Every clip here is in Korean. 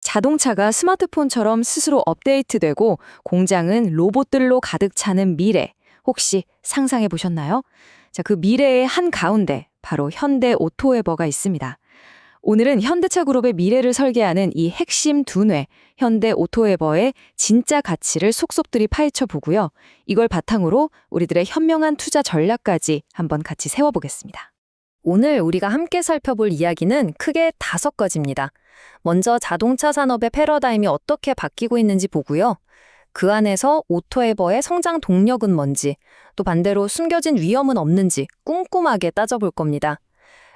자동차가 스마트폰처럼 스스로 업데이트되고 공장은 로봇들로 가득 차는 미래. 혹시 상상해 보셨나요? 자, 그 미래의 한 가운데 바로 현대 오토에버가 있습니다. 오늘은 현대차 그룹의 미래를 설계하는 이 핵심 두뇌, 현대 오토에버의 진짜 가치를 속속들이 파헤쳐 보고요. 이걸 바탕으로 우리들의 현명한 투자 전략까지 한번 같이 세워보겠습니다. 오늘 우리가 함께 살펴볼 이야기는 크게 5가지입니다. 먼저 자동차 산업의 패러다임이 어떻게 바뀌고 있는지 보고요. 그 안에서 오토에버의 성장 동력은 뭔지, 또 반대로 숨겨진 위험은 없는지 꼼꼼하게 따져볼 겁니다.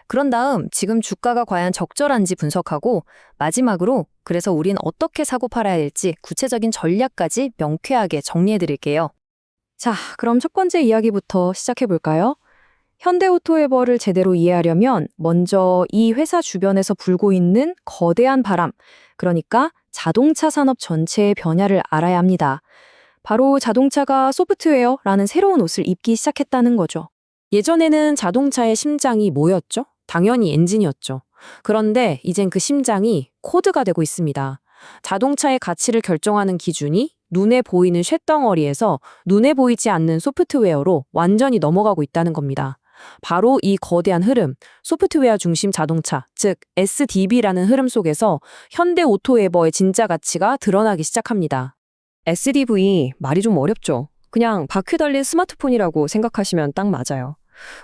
그런 다음 지금 주가가 과연 적절한지 분석하고 마지막으로 그래서 우린 어떻게 사고 팔아야 할지 구체적인 전략까지 명쾌하게 정리해 드릴게요. 자, 그럼 첫 번째 이야기부터 시작해 볼까요? 현대 오토에버를 제대로 이해하려면 먼저 이 회사 주변에서 불고 있는 거대한 바람, 그러니까 자동차 산업 전체의 변화를 알아야 합니다. 바로 자동차가 소프트웨어라는 새로운 옷을 입기 시작했다는 거죠. 예전에는 자동차의 심장이 뭐였죠? 당연히 엔진이었죠. 그런데 이젠 그 심장이 코드가 되고 있습니다. 자동차의 가치를 결정하는 기준이 눈에 보이는 쇳덩어리에서 눈에 보이지 않는 소프트웨어로 완전히 넘어가고 있다는 겁니다. 바로 이 거대한 흐름, 소프트웨어 중심 자동차, 즉 SDV라는 흐름 속에서 현대 오토에버의 진짜 가치가 드러나기 시작합니다. SDV 말이 좀 어렵죠? 그냥 바퀴 달린 스마트폰이라고 생각하시면 딱 맞아요.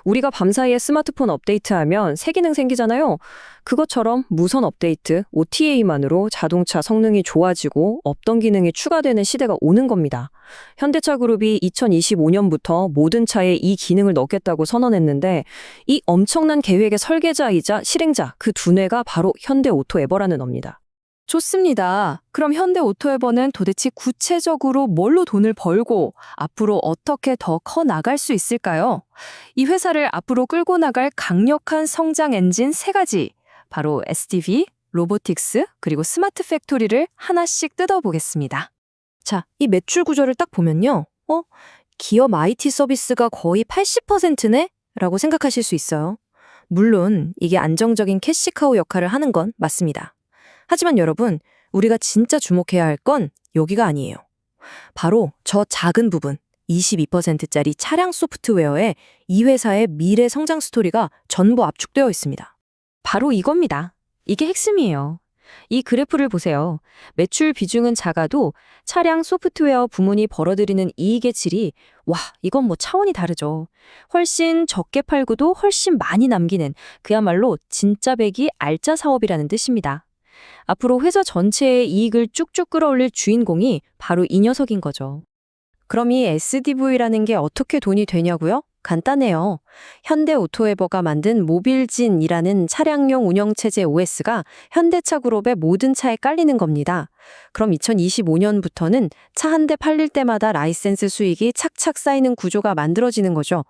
우리가 밤사이에 스마트폰 업데이트하면 새 기능 생기잖아요. 그것처럼 무선 업데이트, OTA만으로 자동차 성능이 좋아지고 없던 기능이 추가되는 시대가 오는 겁니다. 현대차 그룹이 2025년부터 모든 차에 이 기능을 넣겠다고 선언했는데 이 엄청난 계획의 설계자이자 실행자 그 두뇌가 바로 현대 오토에버라는 겁니다. 좋습니다. 그럼 현대 오토에버는 도대체 구체적으로 뭘로 돈을 벌고 앞으로 어떻게 더 커 나갈 수 있을까요? 이 회사를 앞으로 끌고 나갈 강력한 성장 엔진 3가지, 바로 SDV, 로보틱스, 그리고 스마트 팩토리를 하나씩 뜯어보겠습니다. 자, 이 매출 구조를 딱 보면요. 기업 IT 서비스가 거의 80%네? 라고 생각하실 수 있어요. 물론 이게 안정적인 캐시카우 역할을 하는 건 맞습니다. 하지만 여러분, 우리가 진짜 주목해야 할 건 여기가 아니에요. 바로 저 작은 부분, 22%짜리 차량 소프트웨어에 이 회사의 미래 성장 스토리가 전부 압축되어 있습니다. 바로 이겁니다. 이게 핵심이에요. 이 그래프를 보세요. 매출 비중은 작아도 차량 소프트웨어 부문이 벌어들이는 이익의 질이 이건 뭐 차원이 다르죠. 훨씬 적게 팔고도 훨씬 많이 남기는 그야말로 진짜 배기 알짜 사업이라는 뜻입니다. 앞으로 회사 전체의 이익을 쭉쭉 끌어올릴 주인공이 바로 이 녀석인 거죠. 그럼 이 SDV라는 게 어떻게 돈이 되냐고요? 간단해요. 현대 오토에버가 만든 모빌진이라는 차량용 운영체제 OS가 현대차 그룹의 모든 차에 깔리는 겁니다. 그럼 2025년부터는 차 한 대 팔릴 때마다 라이센스 수익이 착착 쌓이는 구조가 만들어지는 거죠.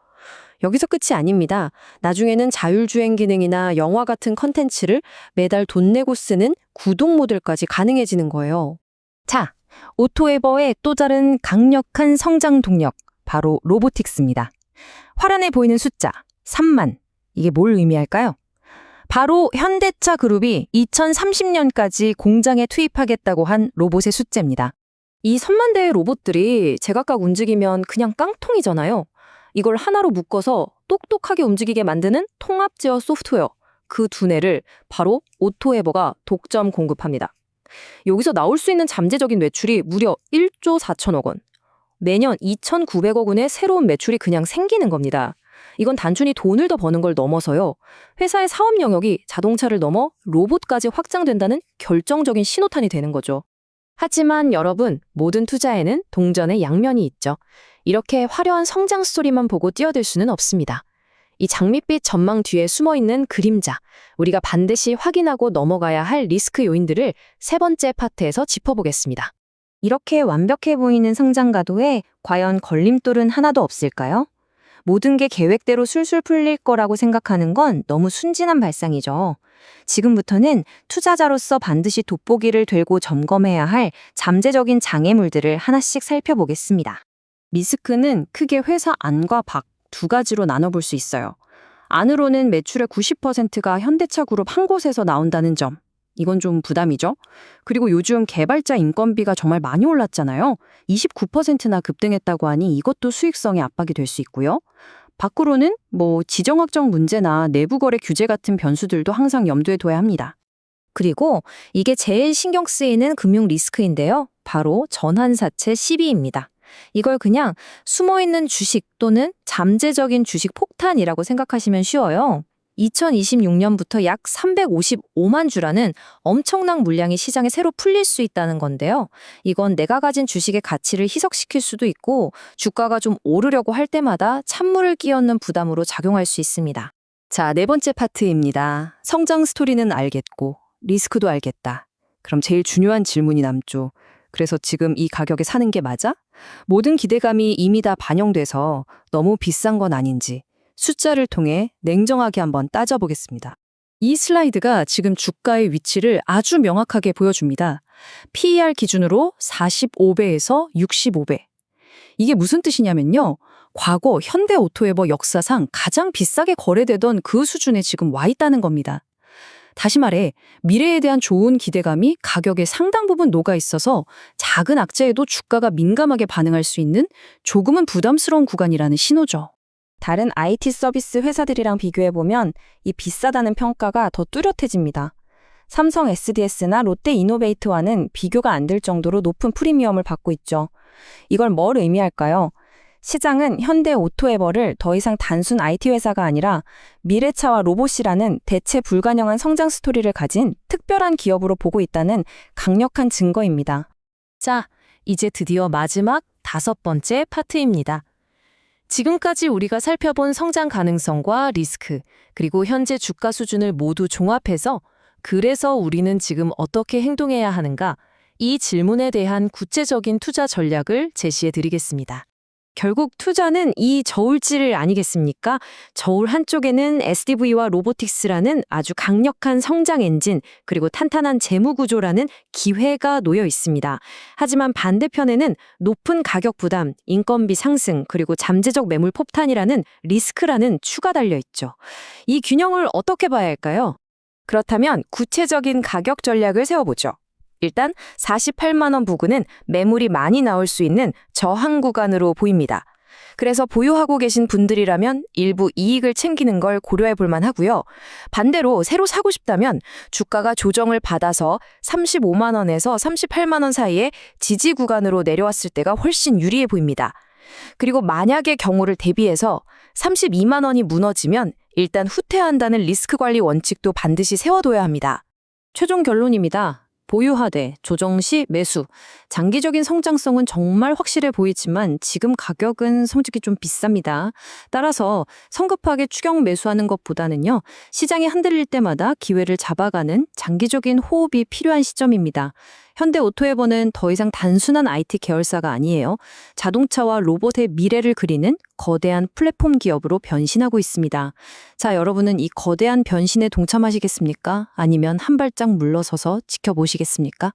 여기서 끝이 아닙니다. 나중에는 자율주행 기능이나 영화 같은 컨텐츠를 매달 돈 내고 쓰는 구독 모델까지 가능해지는 거예요. 자, 오토에버의 또 다른 강력한 성장 동력, 바로 로보틱스입니다. 화면에 보이는 숫자, 3만. 이게 뭘 의미할까요? 바로 현대차 그룹이 2030년까지 공장에 투입하겠다고 한 로봇의 숫자입니다. 이 3만 대의 로봇들이 제각각 움직이면 그냥 깡통이잖아요. 이걸 하나로 묶어서 똑똑하게 움직이게 만드는 통합 제어 소프트웨어, 그 두뇌를 바로 오토에버가 독점 공급합니다. 여기서 나올 수 있는 잠재적인 매출이 무려 1조 4천억 원. 매년 2,900억 원의 새로운 매출이 그냥 생기는 겁니다. 이건 단순히 돈을 더 버는 걸 넘어서요. 회사의 사업 영역이 자동차를 넘어 로봇까지 확장된다는 결정적인 신호탄이 되는 거죠. 하지만 여러분, 모든 투자에는 동전의 양면이 있죠. 이렇게 화려한 성장 스토리만 보고 뛰어들 수는 없습니다. 이 장밋빛 전망 뒤에 숨어있는 그림자, 우리가 반드시 확인하고 넘어가야 할 리스크 요인들을 3번째 파트에서 짚어보겠습니다. 이렇게 완벽해 보이는 성장 가도에 과연 걸림돌은 하나도 없을까요? 모든 게 계획대로 술술 풀릴 거라고 생각하는 건 너무 순진한 발상이죠. 지금부터는 투자자로서 반드시 돋보기를 들고 점검해야 할 잠재적인 장애물들을 하나씩 살펴보겠습니다. 리스크는 크게 회사 안과 밖 2가지로 나눠볼 수 있어요. 안으로는 매출의 90%가 현대차 그룹 한 곳에서 나온다는 점. 이건 좀 부담이죠. 그리고 요즘 개발자 인건비가 정말 많이 올랐잖아요. 29%나 급등했다고 하니 이것도 수익성에 압박이 될 수 있고요. 밖으로는 지정 확정 문제나 내부 거래 규제 같은 변수들도 항상 염두에 둬야 합니다. 그리고 이게 제일 신경 쓰이는 금융 리스크인데요. 바로 전환사채 시비입니다. 이걸 그냥 숨어있는 주식 또는 잠재적인 주식 폭탄이라고 생각하시면 쉬워요. 2026년부터 약 355만 주라는 엄청난 물량이 시장에 새로 풀릴 수 있다는 건데요. 이건 내가 가진 주식의 가치를 희석시킬 수도 있고 주가가 좀 오르려고 할 때마다 찬물을 끼얹는 부담으로 작용할 수 있습니다. 자, 네 번째 파트입니다. 성장 스토리는 알겠고 리스크도 알겠다. 그럼 제일 중요한 질문이 남죠. 그래서 지금 이 가격에 사는 게 맞아? 모든 기대감이 이미 다 반영돼서 너무 비싼 건 아닌지 숫자를 통해 냉정하게 한번 따져보겠습니다. 이 슬라이드가 지금 주가의 위치를 아주 명확하게 보여줍니다. PER 기준으로 45배에서 65배. 이게 무슨 뜻이냐면요. 과거 현대오토에버 역사상 가장 비싸게 거래되던 그 수준에 지금 와 있다는 겁니다. 다시 말해 미래에 대한 좋은 기대감이 가격에 상당 부분 녹아 있어서 작은 악재에도 주가가 민감하게 반응할 수 있는 조금은 부담스러운 구간이라는 신호죠. 다른 IT 서비스 회사들이랑 비교해보면 이 비싸다는 평가가 더 뚜렷해집니다. 삼성 SDS나 롯데 이노베이트와는 비교가 안 될 정도로 높은 프리미엄을 받고 있죠. 이걸 뭘 의미할까요? 시장은 현대 오토에버를 더 이상 단순 IT 회사가 아니라 미래차와 로봇이라는 대체 불가능한 성장 스토리를 가진 특별한 기업으로 보고 있다는 강력한 증거입니다. 자, 이제 드디어 마지막 5번째 파트입니다. 지금까지 우리가 살펴본 성장 가능성과 리스크, 그리고 현재 주가 수준을 모두 종합해서 그래서 우리는 지금 어떻게 행동해야 하는가? 이 질문에 대한 구체적인 투자 전략을 제시해 드리겠습니다. 결국 투자는 이 저울질 아니겠습니까? 저울 한쪽에는 SDV와 로보틱스라는 아주 강력한 성장 엔진, 그리고 탄탄한 재무 구조라는 기회가 놓여 있습니다. 하지만 반대편에는 높은 가격 부담, 인건비 상승, 그리고 잠재적 매물 폭탄이라는 리스크라는 추가 달려 있죠. 이 균형을 어떻게 봐야 할까요? 그렇다면 구체적인 가격 전략을 세워보죠. 일단 48만 원 부근은 매물이 많이 나올 수 있는 저항 구간으로 보입니다. 그래서 보유하고 계신 분들이라면 일부 이익을 챙기는 걸 고려해 볼 만하고요. 반대로 새로 사고 싶다면 주가가 조정을 받아서 35만 원에서 38만 원 사이에 지지 구간으로 내려왔을 때가 훨씬 유리해 보입니다. 그리고 만약의 경우를 대비해서 32만 원이 무너지면 일단 후퇴한다는 리스크 관리 원칙도 반드시 세워둬야 합니다. 최종 결론입니다. 보유하되 조정 시 매수. 장기적인 성장성은 정말 확실해 보이지만 지금 가격은 솔직히 좀 비쌉니다. 따라서 성급하게 추격 매수하는 것보다는요. 시장이 흔들릴 때마다 기회를 잡아가는 장기적인 호흡이 필요한 시점입니다. 현대오토에버는 더 이상 단순한 IT 계열사가 아니에요. 자동차와 로봇의 미래를 그리는 거대한 플랫폼 기업으로 변신하고 있습니다. 자, 여러분은 이 거대한 변신에 동참하시겠습니까? 아니면 한 발짝 물러서서 지켜보시겠습니까?